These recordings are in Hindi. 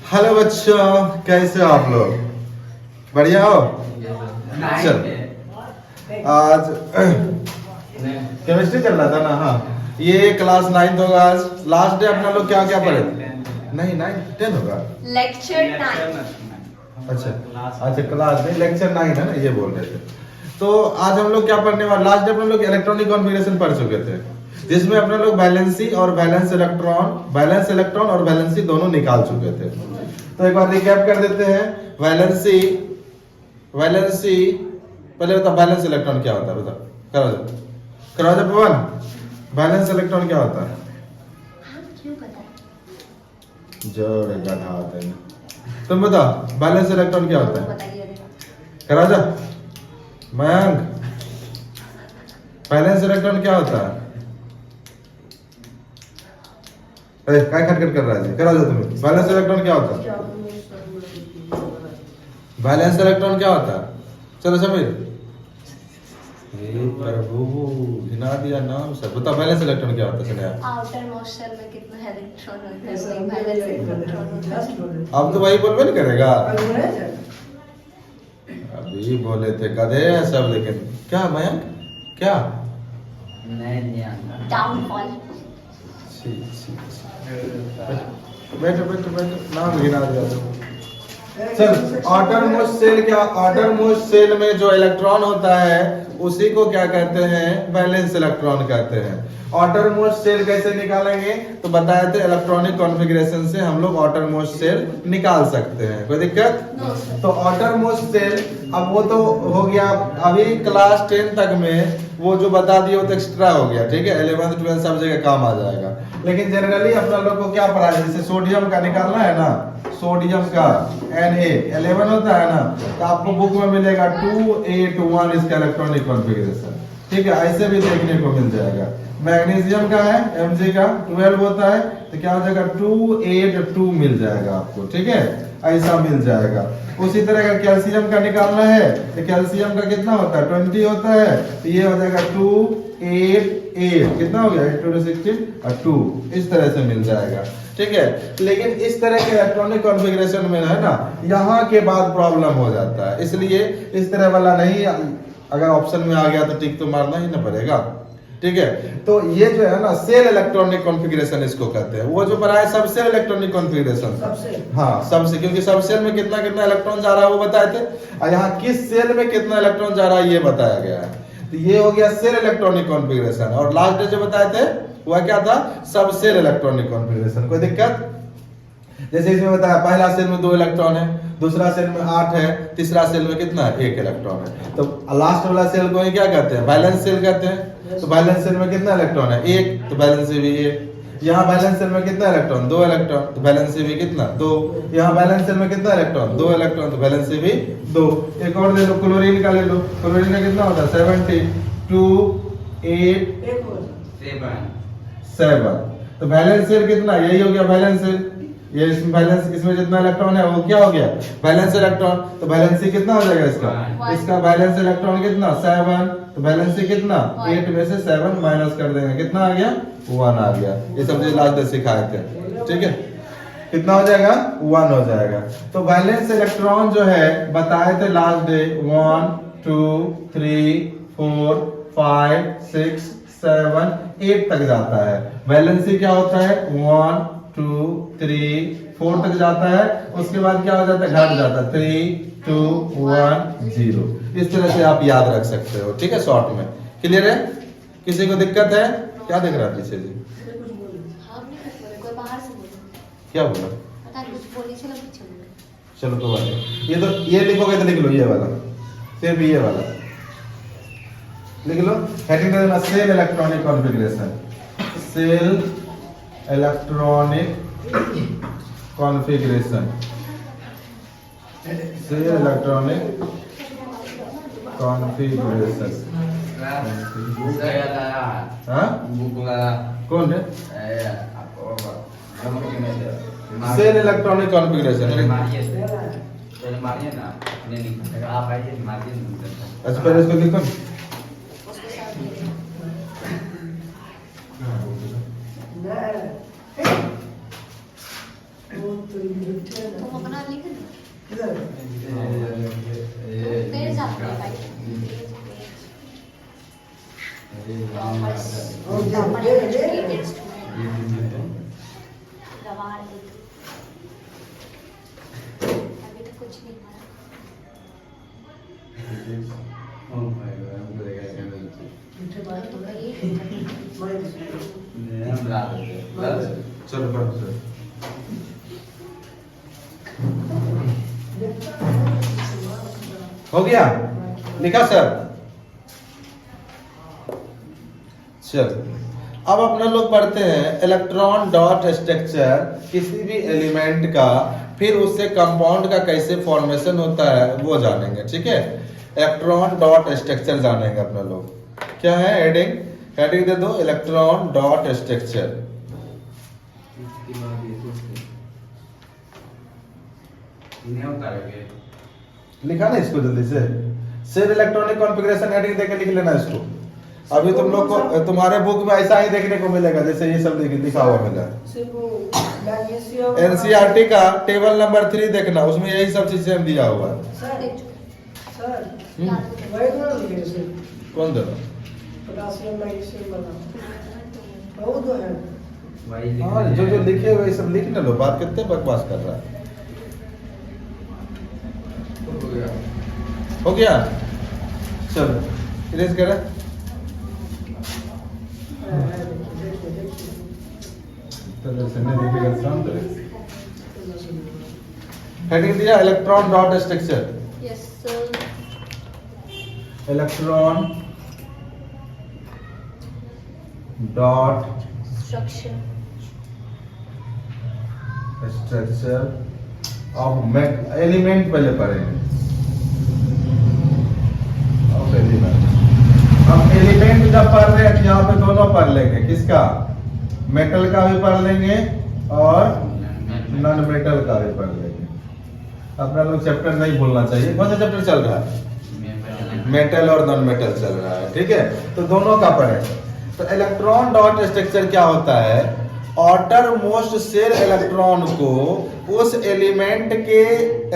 हेलो बच्चों, कैसे हो आप लोग? बढ़िया हो? चल, आज केमिस्ट्री चल रहा था ना। हाँ, ये क्लास 9 होगा आज। लास्ट डे अपना लोग क्या क्या पढ़े? नहीं, 9 10 होगा। लेक्चर 9। अच्छा, क्लास नहीं, लेक्चर 9 है ना, ये बोल रहे थे। तो आज हम लोग क्या पढ़ने वाले? लास्ट डे अपने लोग इलेक्ट्रॉनिक कॉन्फ़िगरेशन पढ़ चुके थे, जिसमें अपने लोग वैलेंसी और वैलेंस इलेक्ट्रॉन और वैलेंसी दोनों निकाल चुके थे। तो एक बार रिकैप कर देते हैं। वैलेंसी पहले बता, वैलेंस इलेक्ट्रॉन क्या होता है? बता, करो जब पवन, वैलेंस इलेक्ट्रॉन क्या होता है? क्यों पता? जोड़े गधा होता है। तुम बताओ, वैलेंस इलेक्ट्रॉन क्या होता है? बताइए। करो जा मयंक, वैलेंस इलेक्ट्रॉन क्या होता है? काय खटखट कर रहा है? करो जा तुम्हें। वैलेंस इलेक्ट्रॉन क्या होता है? वैलेंस इलेक्ट्रॉन क्या होता है? चलो समीर। हे प्रभु, गिना दिया नाम सब। बता, वैलेंस इलेक्ट्रॉन क्या होता है? सुनिए, आउटर मोस्ट शेल में कितना इलेक्ट्रॉन होता है? वैलेंस इलेक्ट्रॉन होता है। अब तो वही बोलबे नहीं करेगा। अभी बोले थे गधे हैं सब, लेकिन क्या मयंक, क्या? डाउनफॉल। बैठो, नाम गिना दिया। चल, आउटरमोस्ट सेल क्या? आउटरमोस्ट सेल में जो इलेक्ट्रॉन होता है उसी को क्या कहते हैं? वैलेंस इलेक्ट्रॉन कहते हैं। आउटरमोस्ट सेल कैसे निकालेंगे? तो बताए थे, इलेक्ट्रॉनिक कॉन्फ़िगरेशन से हम लोग आउटरमोस्ट सेल निकाल सकते हैं। कोई दिक्कत? तो आउटरमोस्ट सेल, अब वो तो हो गया। अभी क्लास 10 तक में वो जो बता दिया वो तो एक्स्ट्रा हो गया, ठीक है। 11th 12th सब जगह काम आ जाएगा। लेकिन जनरली अपना लोग को क्या पढ़ा है? जैसे सोडियम का निकालना है ना, सोडियम का Na11 होता है ना, तो आपको बुक में मिलेगा 281 इसका इलेक्ट्रॉनिक कॉन्फ़िगरेशन, ठीक है। ऐसे भी देखने को मिल जाएगा। मैग्नीशियम का है, Mg का 12 होता है, तो क्या हो जाएगा? 282 मिल जाएगा आपको, ठीक है। ऐसा मिल जाएगा। उसी तरह का कैल्शियम का निकालना है, तो कैल्शियम का कितना होता है? 20 होता है, तो ये हो जाएगा 288। कितना हो गया? 8 2 16 और 2, इस तरह से मिल जाएगा, ठीक है। लेकिन इस तरह के इलेक्ट्रॉनिक कॉन्फ़िगरेशन में है ना, यहाँ के बाद प्रॉब्लम हो जाता है, इसलिए इस तरह वाला नहीं। अगर ऑप्शन में आ गया तो टिक तो मारना ही ना पड़ेगा, ठीक है। तो ये जो है ना, सेल इलेक्ट्रॉनिक कॉन्फ़िगरेशन इसको कहते हैं। वो जो पढ़ा है सब सेल इलेक्ट्रॉनिक कॉन्फ़िगरेशन, हाँ सबसे, क्योंकि सब सेल में कितना कितना इलेक्ट्रॉन जा रहा है वो बताए थे, और यहाँ किस सेल में कितना इलेक्ट्रॉन जा रहा है ये बताया गया है। तो ये हो गया सेल इलेक्ट्रॉनिक कॉन्फ़िगरेशन। और लास्ट डे जो बताए थे वह क्या था? सब सेल इलेक्ट्रॉनिक कॉन्फ़िगरेशन। कोई दिक्कत? जैसे इसमें बताया, पहला सेल में 2 इलेक्ट्रॉन है, दूसरा सेल में 8 है, तीसरा सेल में कितना है? 1 इलेक्ट्रॉन है। तो लास्ट वाला सेल को ही क्या कहते हैं? बैलेंस सेल कहते हैं। तो बैलेंस सेल में कितना इलेक्ट्रॉन है? 1, तो बैलेंस भी 1। यहाँ बैलेंस सेल में कितना इलेक्ट्रॉन? 2 इलेक्ट्रॉन, तो बैलेंस भी कितना? 2। यहाँ बैलेंस सेल में कितना इलेक्ट्रॉन? 2 इलेक्ट्रॉन, तो बैलेंस भी 2। एक और ले लो, क्लोरीन का ले लो। क्लोरीन में कितना होता है? 72 8 7। तो बैलेंस सेल कितना? यही हो गया बैलेंस सेल। ये इसमें बैलेंस, इसमें जितना इलेक्ट्रॉन है वो क्या हो गया? Balance electron. तो बैलेंसी कितना हो जाएगा इसका? इसका बैलेंस इलेक्ट्रॉन कितना? 7। तो बैलेंसी कितना? 8 में से 7 माइनस कर देंगे, कितना आ गया? 1 आ गया। ये सब चीज लास्ट डे सिखाए थे, ठीक है। कितना हो जाएगा? 1 हो जाएगा। तो बैलेंस इलेक्ट्रॉन जो है बताए थे लास्ट डे, 1 2 3 4 5 6 7 8 तक जाता है। बैलेंसी क्या होता है? 1 2 3 4 तक जाता है। उसके बाद क्या हो जाता है? घट जाता है। 3 2 1 0। इस तरह से आप याद रख सकते हो, ठीक है, शॉर्ट में। क्लियर है? किसी को दिक्कत है? क्या दिख रहा है पीछे जी? कोई बाहर से बोले। क्या बोला? पता नहीं, कुछ बोली चलो पीछे बोले। चलो तो बात है। ये तो ये लिखोगे तो लिख लो, ये वाला, सिर्फ ये वाला लिख लो। हेडिंग दे देना, cell electronic configuration. Cell electronic configuration, cell electronic configuration. हाँ, कौन है? Cell electronic configuration. अच्छा, पहले इसको लिखो। कॉमर्स और कॉमन ये- एजुकेटेड स्टूडेंट गवार अभी तो कुछ नहीं पढ़ा चलो पढ़ो सर। हो गया लिखा सर। चल अब अपना लोग पढ़ते हैं इलेक्ट्रॉन डॉट स्ट्रक्चर किसी भी एलिमेंट का, फिर उससे कंपाउंड का कैसे फॉर्मेशन होता है वो जानेंगे। ठीक है, इलेक्ट्रॉन डॉट स्ट्रक्चर जानेंगे अपना लोग। क्या है हेडिंग? हेडिंग दे दो इलेक्ट्रॉन डॉट स्ट्रक्चर। लिखा ना इसको जल्दी से, सेल इलेक्ट्रॉनिक कॉन्फ़िगरेशन हेडिंग देके लिख लेना इसको। अभी तुम लोग को तुम्हारे बुक में ऐसा ही देखने को मिलेगा जैसे ये सब लिखा हुआ मिला। एनसीईआरटी का टेबल नंबर 3 देखना, उसमें यही सब चीजें दिया हुआ है। कौन दे रहा? हाँ, जो जो लिखे हुए सब लिख ना लो, बात कितने बकवास कर रहा है। हो गया, चलो इरेज करें। हेडिंग दिया electron dot structure. Yes sir. Electron dot structure of element पहले पढ़ेंगे। ऑफ एलिमेंट, अब एलिमेंट जब पढ़ रहे हैं यहाँ पे दोनों पढ़ लेंगे। किसका? मेटल का भी पढ़ लेंगे और नॉन मेटल का भी पढ़ लेंगे। अपना लोग चैप्टर नहीं भूलना चाहिए। कौन सा चैप्टर चल रहा है? मेटल और नॉन मेटल चल रहा है। ठीक है, तो दोनों का पढ़े। तो इलेक्ट्रॉन डॉट स्ट्रक्चर क्या होता है? आउटर मोस्ट शेल इलेक्ट्रॉन को उस एलिमेंट के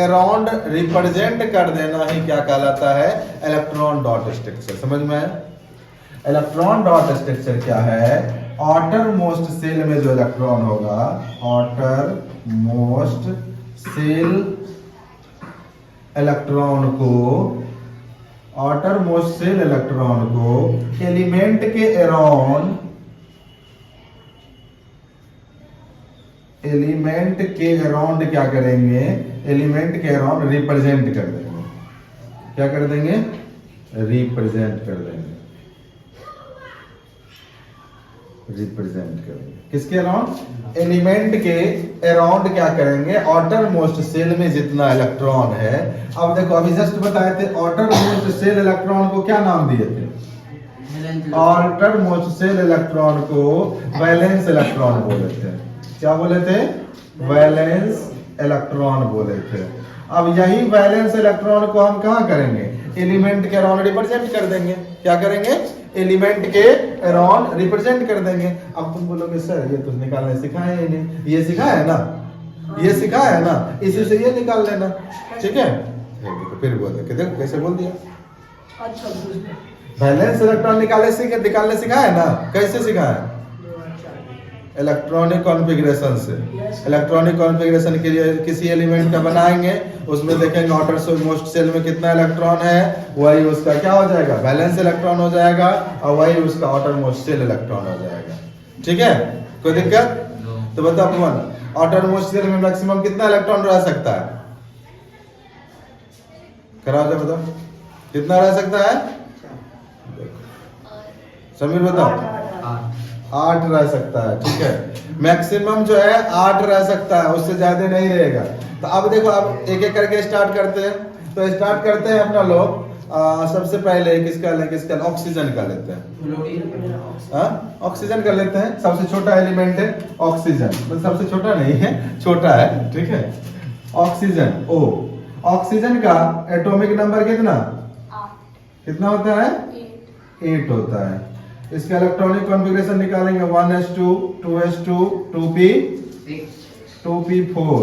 अराउंड रिप्रेजेंट कर देना ही क्या कहलाता है? Electron dot structure. समझ में आया? इलेक्ट्रॉन डॉट स्ट्रक्चर क्या है? आउटर मोस्ट सेल में जो इलेक्ट्रॉन होगा, आउटर मोस्ट सेल इलेक्ट्रॉन को, आउटर मोस्ट सेल इलेक्ट्रॉन को एलिमेंट के अराउंड, एलिमेंट के अराउंड क्या करेंगे? एलिमेंट के अराउंड रिप्रेजेंट कर देंगे। क्या कर देंगे? रिप्रेजेंट कर देंगे। रिप्रेजेंट करेंगे किसके अराउंड? एलिमेंट के अराउंड क्या करेंगे? आउटर मोस्ट सेल में जितना इलेक्ट्रॉन है। अब देखो, अभी जस्ट बताए थे आउटर मोस्ट सेल इलेक्ट्रॉन को क्या नाम दिए थे? आउटर मोस्ट सेल इलेक्ट्रॉन को वैलेंस इलेक्ट्रॉन बोले थे। क्या बोले थे? वैलेंस इलेक्ट्रॉन बोले थे। अब यही वैलेंस इलेक्ट्रॉन को हम कहाँ करेंगे? एलिमेंट के अराउंड रिप्रेजेंट कर देंगे। क्या करेंगे? एलिमेंट के अराउंड रिप्रेजेंट कर देंगे। अब तुम बोलोगे सर ये तो निकालने सिखाया ही नहीं। ये सिखाया है ना, ये सिखाया है ना, इसी से ये निकाल लेना। ठीक है, देखो फिर बोल दे, देखो कैसे बोल दिया। वैलेंस इलेक्ट्रॉन निकालने सिखाया है ना। कैसे सिखाया है? इलेक्ट्रॉनिक कॉन्फ़िगरेशन से। इलेक्ट्रॉनिक कॉन्फ़िगरेशन के लिए किसी एलिमेंट का बनाएंगे, उसमें देखेंगे आउटर मोस्ट सेल में कितना इलेक्ट्रॉन है, वही उसका क्या हो जाएगा? वैलेंस इलेक्ट्रॉन हो जाएगा, और वही उसका आउटर मोस्ट सेल इलेक्ट्रॉन हो जाएगा। ठीक है, कोई दिक्कत? तो बताओ कौन आउटर मोस्ट सेल में मैक्सिमम कितना इलेक्ट्रॉन रह सकता है? कराओ जरा, बताओ कितना रह सकता है? समीर बताओ। 8 रह सकता है। ठीक है, मैक्सिमम जो है 8 रह सकता है, उससे ज्यादा नहीं रहेगा। तो अब देखो, अब एक एक करके स्टार्ट करते हैं। तो स्टार्ट करते हैं अपना लोग। सबसे पहले किसका ऑक्सीजन का लेते हैं। ऑक्सीजन का लेते हैं। सबसे छोटा एलिमेंट है ऑक्सीजन, मतलब सबसे छोटा नहीं है, छोटा है। ठीक है, ऑक्सीजन O। ऑक्सीजन का एटॉमिक नंबर कितना होता है? 8 होता है। इसका इलेक्ट्रॉनिक कॉन्फ़िगरेशन निकालेंगे 1s2 2s2 2p4।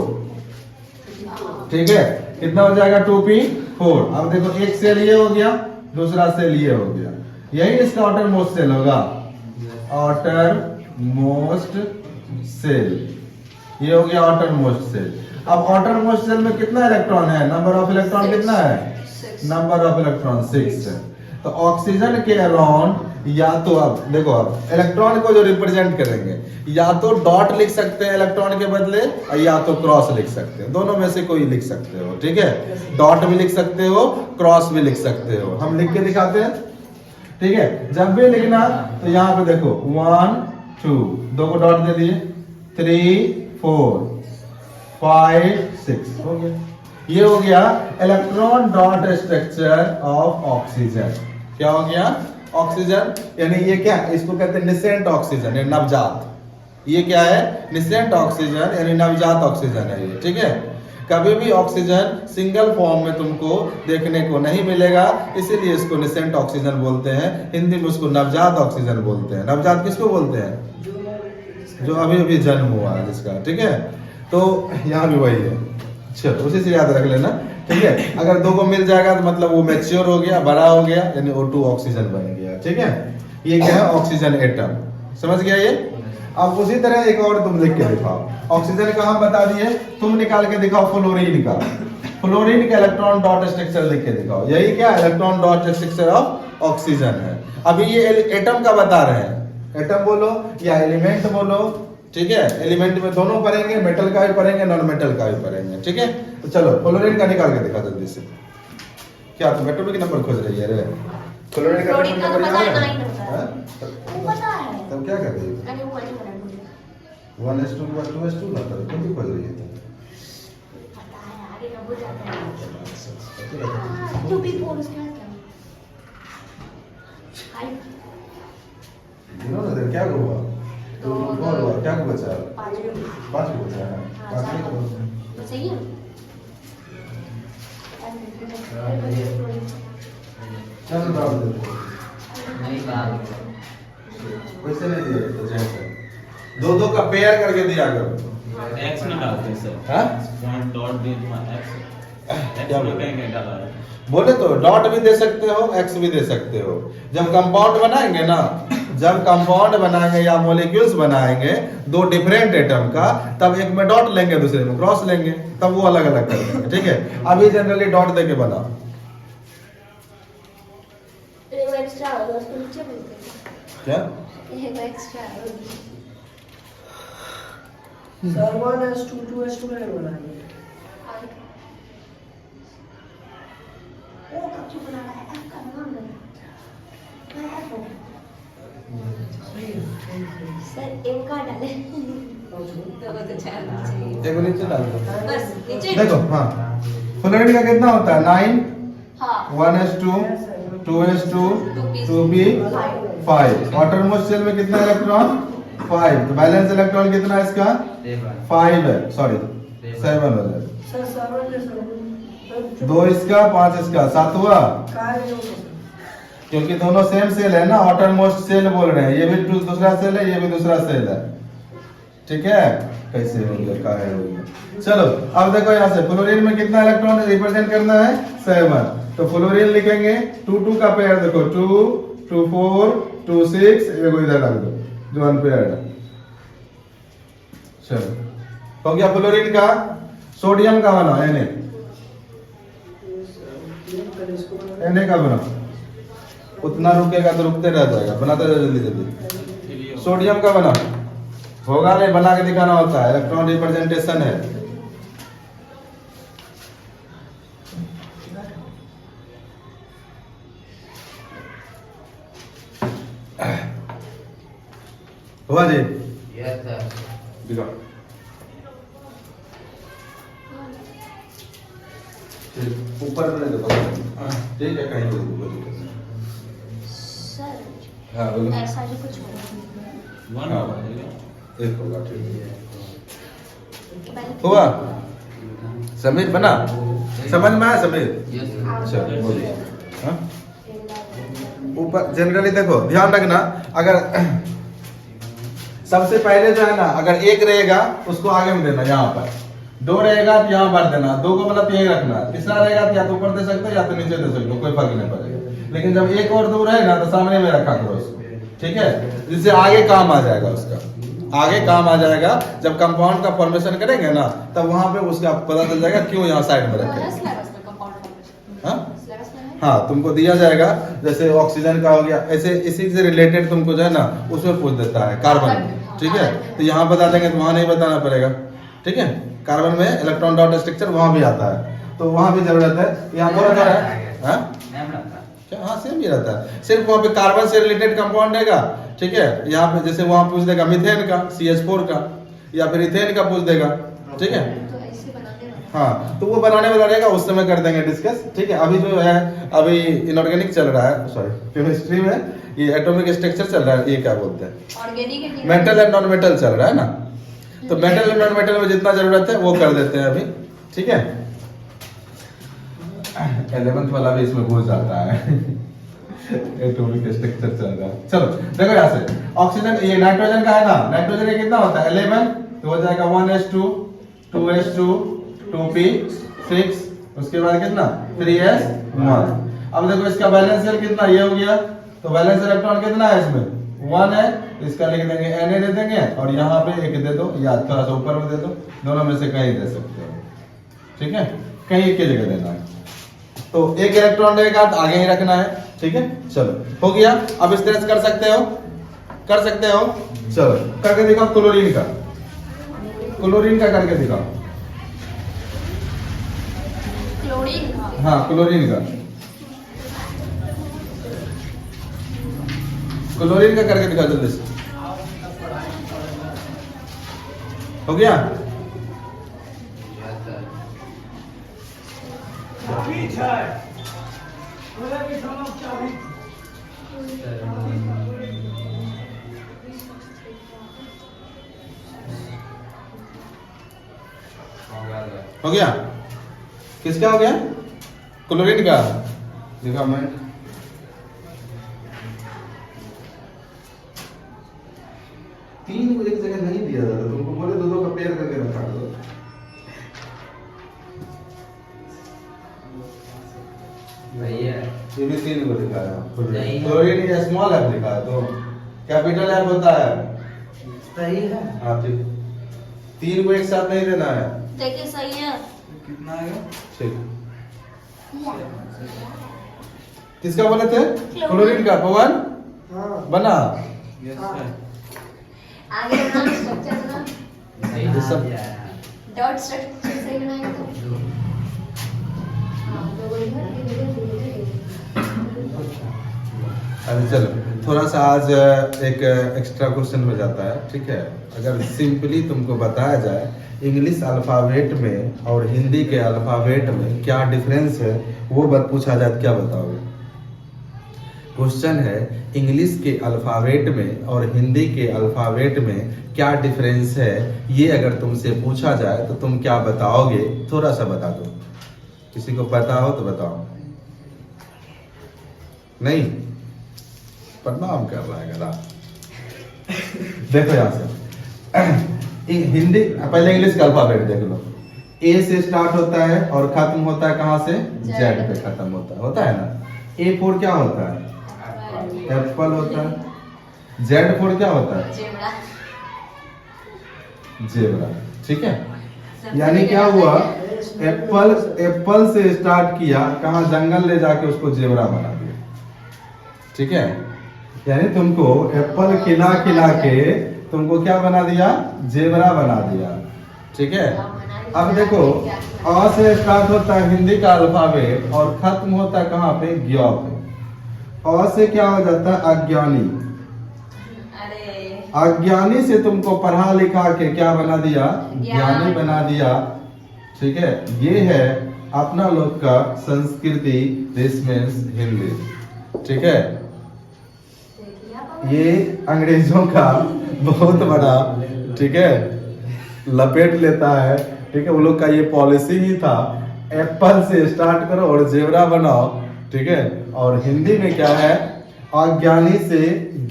ठीक है, कितना हो जाएगा? 2p4। अब देखो, एक सेल ये हो गया, दूसरा सेल ये हो गया। यही इसका आउटर मोस्ट सेल होगा, आउटर मोस्ट सेल। ये हो गया आउटर मोस्ट सेल। अब आउटर मोस्ट सेल में कितना इलेक्ट्रॉन है, नंबर ऑफ इलेक्ट्रॉन कितना है, नंबर ऑफ इलेक्ट्रॉन 6 है। तो ऑक्सीजन के अराउंड या तो, अब देखो, अब इलेक्ट्रॉन को जो रिप्रेजेंट करेंगे या तो डॉट लिख सकते हैं इलेक्ट्रॉन के बदले, या तो क्रॉस लिख सकते हैं, दोनों में से कोई लिख सकते हो, ठीक है। डॉट भी लिख सकते हो, क्रॉस भी लिख सकते हो, हम लिख के दिखाते हैं, ठीक है। जब भी लिखना तो यहाँ पे देखो 1 2, 2 को डॉट दे दिए, 3 4 5 6, हो गया। ये हो गया electron dot structure of oxygen. क्या हो गया, ऑक्सीजन, यानी ये क्या, इसको कहते हैं निसेंट ऑक्सीजन, यानी नवजात। ये क्या है, निसेंट ऑक्सीजन यानी नवजात ऑक्सीजन है ये, ठीक है। कभी भी ऑक्सीजन सिंगल फॉर्म में तुमको देखने को नहीं मिलेगा, इसीलिए इसको निसेंट ऑक्सीजन बोलते हैं। हिंदी में उसको नवजात ऑक्सीजन बोलते हैं। नवजात किसको बोलते हैं, जो अभी अभी जन्म हुआ है जिसका, ठीक है। तो यहाँ भी वही है, चलो उसी से याद रख लेना, ठीक है। अगर 2 को मिल जाएगा तो मतलब वो मैच्योर हो गया, बड़ा हो गया, यानी O2 ऑक्सीजन बन गया, ठीक है। ये क्या है, ऑक्सीजन एटम, समझ गया ये। अब उसी तरह एक और तुम लिख के दिखाओ, ऑक्सीजन का हम बता दिए, तुम निकाल के दिखाओ फ्लोरीन का। फ्लोरीन का इलेक्ट्रॉन डॉट स्ट्रक्चर लिख के दिखाओ। यही क्या, electron dot structure of oxygen है। अभी ये एटम का बता रहे हैं, एटम बोलो या एलिमेंट बोलो, ठीक है। एलिमेंट में दोनों पढ़ेंगे, मेटल का भी पढ़ेंगे, नॉन मेटल का भी पढ़ेंगे, ठीक है। तो चलो फ्लोरीन का निकाल के दिखा जल्दी से। क्या तुम एटॉमिक नंबर खोज रही है रे, फ्लोरीन का फ्लोरीन का तो नंबर पता है, याद 9 होता है। है? वो पता है। तब क्या कर रही है, अरे वो नहीं बना मुझे 1s2 2s2 ना, तब तुम भी खोज रही है पता है, आगे कब हो जाता है। तो। 2p4 उसके बाद क्या, फाइव, इन्होंने क्या हुआ, तो कौन हुआ, क्या को बचा, 5 5 को बचा है, 5 में तो सही है। चलो डाल दे, नहीं बात वैसे नहीं दिया तो जैसे 2 का पेयर करके दिया करो। एक्स में डालते हैं सर, हाँ पॉइंट डॉट दे दूंगा एक्स क्या में बोले? कहेंगे डाला है। बोले तो डॉट भी दे सकते हो, एक्स भी दे सकते हो। जब कंपाउंड बनाएंगे ना, जब कंपाउंड बनाएंगे या मॉलिक्यूल्स बनाएंगे 2 डिफरेंट एटम का, तब एक में डॉट लेंगे, दूसरे में क्रॉस लेंगे, तब वो अलग अलग कर देंगे, ठीक है। अभी जनरली डॉट दे के बनाओ। एक एक्स्ट्रा होगा उसको नीचे बोलते हैं, क्या एक एक्स्ट्रा होगी। सर 1s2 2s2 का नहीं बनाएंगे। वो कब से बना रहा है, एफ का नाम है, मैं एफ हूँ सर, एम का डाले तो वो तो चार नीचे, देखो नीचे डाल दो, बस नीचे देखो। हाँ फ्लोरीन का कितना होता है, 9, हाँ 1s2 2s2 2p5। Water most shell में कितना इलेक्ट्रॉन, 5। तो बैलेंस इलेक्ट्रॉन कितना है इसका, 5 है, सॉरी 7 हो जाए, सर 7 के सर 2 इसका 5 इसका, 7वां, काय नहीं होगा क्योंकि दोनों सेम सेल है ना, आउटर मोस्ट सेल बोल रहे हैं। ये भी दूसरा सेल है, ये भी दूसरा सेल है, ठीक है। कैसे हो गया, का है हो गया। चलो अब देखो यहाँ से फ्लोरीन में कितना इलेक्ट्रॉन रिप्रेजेंट करना है, 7। तो फ्लोरीन लिखेंगे 2 2 का पेयर देखो, 2 2 4 2 6, देखो इधर रख दो जो अनपेयर्ड है। चलो हो गया फ्लोरीन का। सोडियम का बना, Na का बना, उतना रुकेगा तो रुकते रह जाएगा, बनाते जाओ जल्दी जल्दी। सोडियम का बना, होगा नहीं, बना के दिखाना होता है, इलेक्ट्रॉन रिप्रेजेंटेशन है। हुआ जी, यस सर, दिखाओ। ऊपर में देखो, ठीक है, कहीं भी सर, हाँ बोलो। ऐसा जो कुछ होगा 1 हाँ। होगा एक होगा, ठीक है। पहले हुआ समीर बना, समझ में आया समीर? यस अच्छा बोलिए। हाँ? ऊपर जनरली देखो ध्यान रखना, अगर सबसे पहले जो है ना, अगर 1 रहेगा उसको आगे में देना, यहाँ पर 2 रहेगा तो यहाँ पर देना, 2 को मतलब यही रखना, तीसरा रहेगा तो या तो ऊपर दे सकते हो या तो नीचे दे सकते हो, कोई फर्क नहीं पड़ेगा। लेकिन जब एक और दूर है ना तो सामने में रखा करो उसको, ठीक है, जिससे आगे काम आ जाएगा उसका, आगे काम आ जाएगा। जब कंपाउंड का फॉर्मेशन करेंगे ना तब वहां पे उसका पता चल जाएगा क्यों यहाँ साइड में रखे। हाँ हाँ, तुमको दिया जाएगा जैसे ऑक्सीजन का हो गया, ऐसे इसी से रिलेटेड तुमको जो है ना उसमें पूछ देता है कार्बन, ठीक है, तो यहाँ बता देंगे तो वहां नहीं बताना पड़ेगा, ठीक है। कार्बन में इलेक्ट्रॉन डॉट स्ट्रक्चर वहां भी आता है, तो वहां भी जरूरत है। यहाँ पर है हाँ क्या, हाँ सेम ही रहता है, सिर्फ वहाँ पे कार्बन से रिलेटेड कंपाउंड रहेगा, ठीक है। यहाँ पे जैसे वहां पूछ देगा मीथेन का, CH4 का, या फिर इथेन का पूछ देगा, ठीक है। हाँ, तो वो बनाने वाला रहेगा, उस समय कर देंगे डिस्कस, ठीक है। अभी जो है अभी इनऑर्गेनिक चल रहा है, सॉरी केमिस्ट्री में ये एटॉमिक स्ट्रक्चर चल रहा है, ये क्या बोलते हैं organic metal and non metal चल रहा है ना, तो मेटल एंड नॉन मेटल में जितना जरूरत है वो कर देते हैं अभी, ठीक है। 11th वाला भी इसमें घुस जाता है एटॉमिक स्ट्रक्चर चल रहा है। चलो देखो यहाँ से ऑक्सीजन, ये नाइट्रोजन का है ना, नाइट्रोजन ये कितना होता है 11, तो हो जाएगा 1s2 2s2 2p6, उसके बाद कितना 3s1। अब देखो इसका बैलेंस शेल कितना, ये हो गया, तो बैलेंस इलेक्ट्रॉन कितना है इसमें 1 है, इसका लिख देंगे Na दे देंगे, और यहाँ पे एक दे दो या थोड़ा सा ऊपर में दे दो, दोनों में से कहीं दे सकते हो, ठीक है, कहीं एक की जगह देना है। तो एक इलेक्ट्रॉन रहेगा तो आगे ही रखना है, ठीक है। चलो हो गया, अब इस तरह से कर सकते हो, कर सकते हो। चलो करके दिखाओ क्लोरीन का, क्लोरीन का करके दिखाओ। क्लोरीन, हाँ क्लोरीन का, क्लोरीन का करके दिखाओ जल्दी से। हो गया, हो गया, किसका हो गया क्लोरीन का, दिखाओ मैं। तीन को एक जगह नहीं दिया जाता, तुमको बोले दो का पेयर करके रखा करो। भैया ये भी 3 को दिखाया, नहीं। क्लोरीन ये स्मॉल एफ दिखाया, तो कैपिटल एफ होता है, सही है। हाँ ठीक, 3 को एक साथ नहीं देना है, देखिए सही है। कितना आएगा? ठीक। किसका बोले थे क्लोरीन का, पवन हाँ बना, आगे बनाना स्ट्रक्चर बना, सही ये सब- डॉट स्ट्रक्चर सही बनाएंगे तो हाँ तो वही है, अभी चलो थोड़ा सा आज एक एक्स्ट्रा क्वेश्चन में जाता है, ठीक है। अगर सिंपली तुमको बताया जाए इंग्लिश अल्फाबेट में और हिंदी के अल्फाबेट में क्या डिफरेंस है, वो बात पूछा जाए तो क्या बताओगे। क्वेश्चन है इंग्लिश के अल्फाबेट में और हिंदी के अल्फाबेट में क्या डिफरेंस है, ये अगर तुमसे पूछा जाए तो तुम क्या बताओगे, थोड़ा सा बता दो, किसी को पता हो तो बताओ। नहीं, प्रणाम कर रहा है गला। देखो यहाँ से हिंदी, पहले इंग्लिश का अल्फाबेट देख लो, ए से स्टार्ट होता है और खत्म होता है कहाँ से, जेड पे खत्म होता है ना। ए फोर क्या होता है, एप्पल होता है। जेड फोर क्या होता है, जेब्रा, जेब्रा, ठीक है। यानी क्या हुआ, एप्पल से स्टार्ट किया, कहाँ जंगल ले जाके उसको जेब्रा बना दिया, ठीक है। यानी तुमको एप्पल खिला खिला के तुमको क्या बना दिया, जेब्रा बना दिया, ठीक है। अब देखो अ से स्टार्ट होता है हिंदी का अल्फाबेट और खत्म होता है कहाँ पे, ज्ञ पे। अ से क्या हो जाता है, अज्ञानी। अरे अज्ञानी से तुमको पढ़ा लिखा के क्या बना दिया, ज्ञानी बना दिया, ठीक है। ये है अपना लोग का संस्कृति, दिस मीन्स हिंदी, ठीक है। ये अंग्रेजों का बहुत बड़ा, ठीक है, लपेट लेता है, ठीक है। वो लोग का ये पॉलिसी ही था, एप्पल से स्टार्ट करो और जेब्रा बनाओ, ठीक है। और हिंदी में क्या है, अज्ञानी से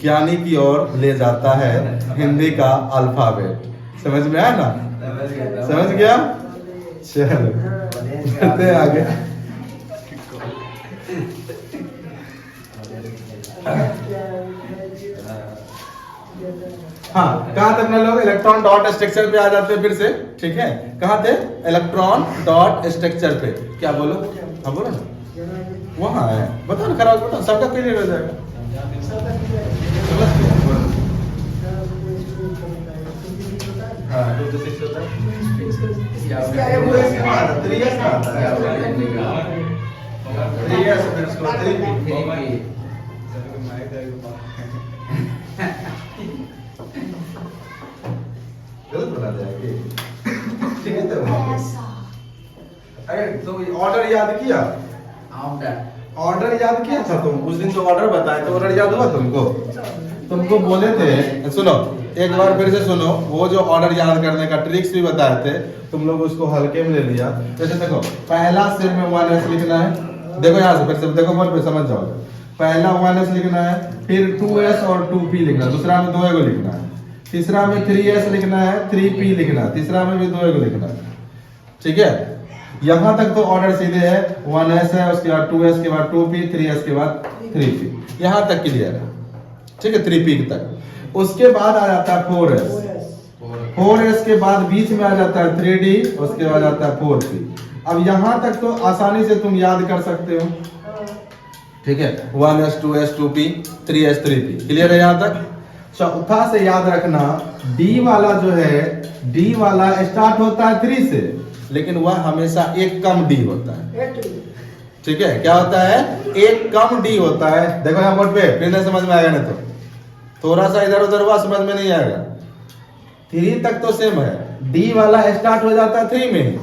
ज्ञानी की ओर ले जाता है हिंदी का अल्फाबेट। समझ में आया ना, समझ गया। चलो बढ़ते आगे। हाँ, कहाँ तक अपना लोग इलेक्ट्रॉन डॉट स्ट्रक्चर पे आ जाते हैं फिर से, ठीक है। कहाँ थे? इलेक्ट्रॉन डॉट स्ट्रक्चर पे। क्या बोलो? हाँ बोलो ना, वहाँ है, बताओ ना, खराब बताओ, सबका क्लियर हो जाएगा। समझ गए? बोलो। हाँ, 2 to 6 होता है। 3s का आता है। 3s फिर उसको 3p। गलत बना दिया, ठीक है। तो अरे तो ऑर्डर याद किया? ऑर्डर याद किया था तुम उस दिन जो ऑर्डर बताया, तो ऑर्डर याद हुआ तुमको बोले थे। सुनो एक बार फिर से सुनो, वो जो ऑर्डर याद करने का ट्रिक्स भी बताए थे, तुम लोग उसको हल्के में ले लिया। जैसे देखो, पहला सेल में 1s लिखना है, देखो यहाँ से फिर से देखो, बोल पे समझ जाओगे। पहला 1s लिखना है, फिर 2s और 2p लिखना है, दूसरा में 2 लिखना है, तीसरा में 3s लिखना है, 3p लिखना है, तीसरा में भी 2 लिखना है, ठीक है। यहाँ तक तो ऑर्डर सीधे है, 1s है, उसके बाद 2s के बाद 2p, 3s के बाद 3p, यहाँ तक क्लियर है, ठीक है, 3p तक। उसके बाद आ जाता है 4s के बाद बीच में आ जाता है 3d, उसके बाद आता है 4p। अब यहाँ तक तो आसानी से तुम याद कर सकते हो, ठीक है, 1s 2s 2p 3s 3p, clear है यहाँ तक। चौथा से याद रखना, d वाला जो है, d वाला स्टार्ट होता है 3 से, लेकिन वह हमेशा एक कम d होता है, ठीक है। क्या होता है? एक कम d होता है। देखो यहाँ बोर्ड पे, फिर नहीं समझ में आएगा, नहीं तो थोड़ा सा इधर उधर हुआ समझ में नहीं आएगा। 3 तक तो सेम है, d वाला स्टार्ट हो जाता है 3 में,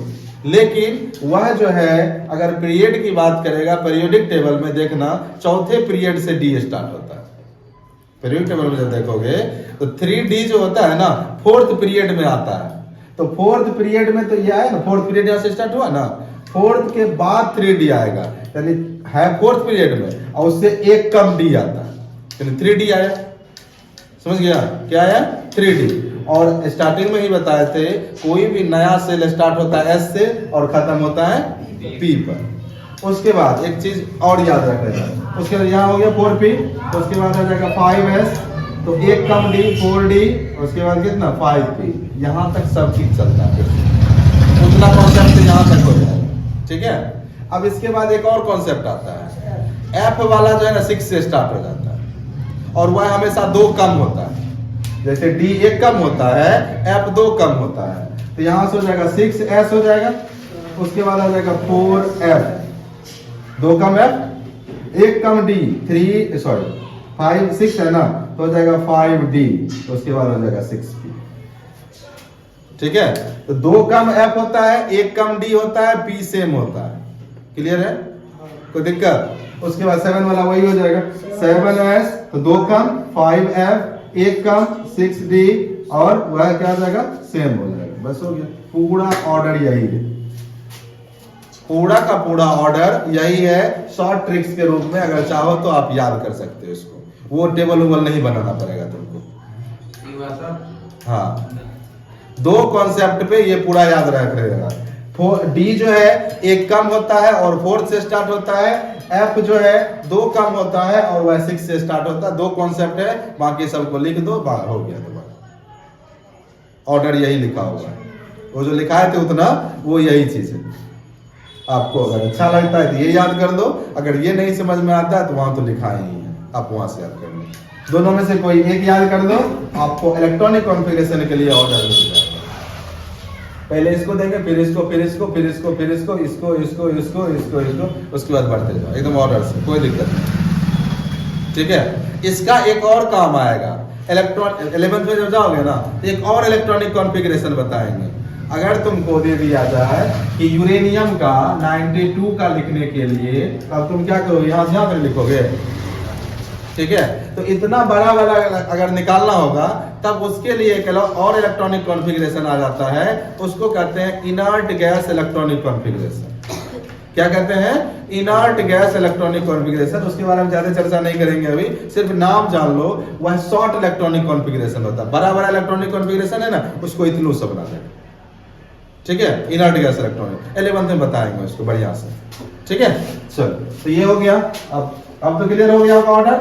लेकिन वह जो है अगर पीरियड की बात करेगा, पीरियोडिक टेबल में देखना, चौथे पीरियड से d स्टार्ट होता है। पीरियड टेबल में जब देखोगे तो 3d जो होता है ना, 4th पीरियड में आता है। तो 4th पीरियड में तो ये आया ना, 4th पीरियड यहाँ से स्टार्ट हुआ ना, 4th के बाद 3d आएगा, यानी है 4th पीरियड में, और उससे एक कम d आता है, यानी 3d आया। समझ गया? क्या आया? 3d। और स्टार्टिंग में ही बताए थे, कोई भी नया सेल स्टार्ट होता है s से और खत्म होता है p पर। उसके बाद एक चीज और याद रखना, उसके बाद यहाँ हो गया 4p, उसके बाद आ जाएगा 5s, तो एक कम d 4d, उसके बाद कितना 5p। यहाँ तक सब ठीक चलता है, उतना कॉन्सेप्ट यहाँ तक हो जाएगा, ठीक है। अब इसके बाद एक और कॉन्सेप्ट आता है, f वाला जो है ना 6 से स्टार्ट हो जाता है, और वह हमेशा 2 कम होता है। जैसे d 1 कम होता है, f 2 कम होता है, तो यहाँ से हो जाएगा 6s हो जाएगा, उसके बाद आ जाएगा 4f, 2 कम f, 1 कम d 5 6 है ना, तो हो जाएगा 5d, उसके बाद हो जाएगा 6p, ठीक है। तो 2 कम f होता है, 1 कम d होता है, p सेम होता है, क्लियर है? कोई दिक्कत? उसके बाद 7 वाला वही हो जाएगा, 7s, तो 2 कम 5f, 1 कम 6d, और वह क्या हो जाएगा? सेम हो जाएगा। बस हो गया, पूरा ऑर्डर यही है, पूरा का पूरा ऑर्डर यही है। शॉर्ट ट्रिक्स के रूप में अगर चाहो तो आप याद कर सकते हो इसको, वो टेबल उबल नहीं बनाना पड़ेगा तुमको। हाँ, 2 कॉन्सेप्ट पे ये पूरा याद रख रहेगा। d जो है 1 कम होता है और 4 से स्टार्ट होता है, f जो है 2 कम होता है और वह 6 से स्टार्ट होता है। 2 कॉन्सेप्ट है, बाकी सबको लिख दो, बाहर हो गया तुम्हारा ऑर्डर, यही लिखा होगा। वो जो लिखाए थे उतना, वो यही चीज है। आपको अगर अच्छा लगता है तो ये याद कर दो, अगर ये नहीं समझ में आता है तो वहां तो लिखा ही है, आप वहां से याद कर लो। दोनों में से कोई एक याद कर दो, आपको इलेक्ट्रॉनिक कॉन्फ़िगरेशन के लिए ऑर्डर मिल जाएगा। पहले इसको देंगे, फिर इसको, फिर इसको, फिर इसको, फिर इसको, इसको, इसको, इसको, इसको, इसको, उसके बाद बढ़ते जाओ एकदम ऑर्डर से, कोई दिक्कत नहीं, ठीक है। इसका एक और काम आएगा, इलेक्ट्रॉन 11th में जब जाओगे ना, एक और इलेक्ट्रॉनिक कॉन्फ़िगरेशन बताएंगे। अगर तुमको दे दिया जाए कि यूरेनियम का 92 का लिखने के लिए, अब तुम क्या करोगे? यहाँ से यहाँ पर लिखोगे, ठीक है। तो इतना बड़ा वाला अगर निकालना होगा, तब उसके लिए एक और इलेक्ट्रॉनिक कॉन्फ़िगरेशन आ जाता है, उसको कहते हैं इनर्ट गैस इलेक्ट्रॉनिक कॉन्फ़िगरेशन। क्या कहते हैं? Inert gas electronic configuration. उसके बारे में ज्यादा चर्चा नहीं करेंगे अभी, सिर्फ नाम जान लो। वह शॉर्ट इलेक्ट्रॉनिक कॉन्फ़िगरेशन होता है। बड़ा बड़ा इलेक्ट्रॉनिक कॉन्फ़िगरेशन है ना, उसको इतनू सा बना देगा, ठीक है। इनर्ट गैस इलेक्ट्रॉनिक 11th में बताएंगे उसको बढ़िया से, ठीक है। चलो, तो ये हो गया। अब तो क्लियर हो गया आपका ऑर्डर।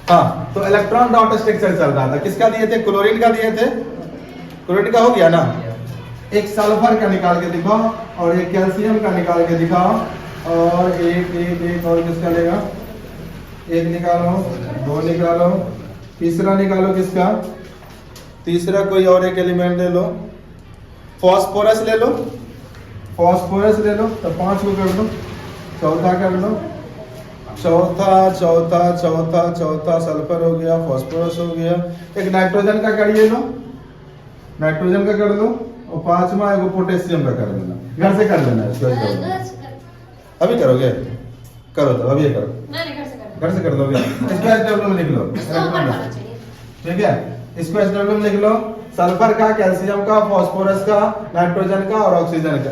हाँ, तो इलेक्ट्रॉन डॉट स्ट्रक्चर चल रहा था, किसका दिए थे? क्लोरीन का दिए थे। क्लोरीन का हो गया ना। एक सल्फर का निकाल के दिखाओ और एक कैल्शियम का निकाल के दिखाओ और एक और किसका लेगा? एक निकालो, दो निकालो, तीसरा निकालो किसका? तीसरा कोई और एक एलिमेंट ले लो, फास्फोरस ले लो, फास्फोरस ले लो, तो 5 को कर लो, चौथा कर लो, चौथा सल्फर हो गया, फास्फोरस हो गया, एक नाइट्रोजन का करिए लो, नाइट्रोजन का कर लो और 5वां एक पोटेशियम का कर देना। घर से कर देना इसको। अभी करोगे? करो तो अभी करो, घर से कर दोगे। इसको एसडब्ल्यू में लिख लो, ठीक है? इसको एसडब्ल्यू में लिख लो, सल्फर का, कैल्शियम का, फास्फोरस का, नाइट्रोजन का और ऑक्सीजन का,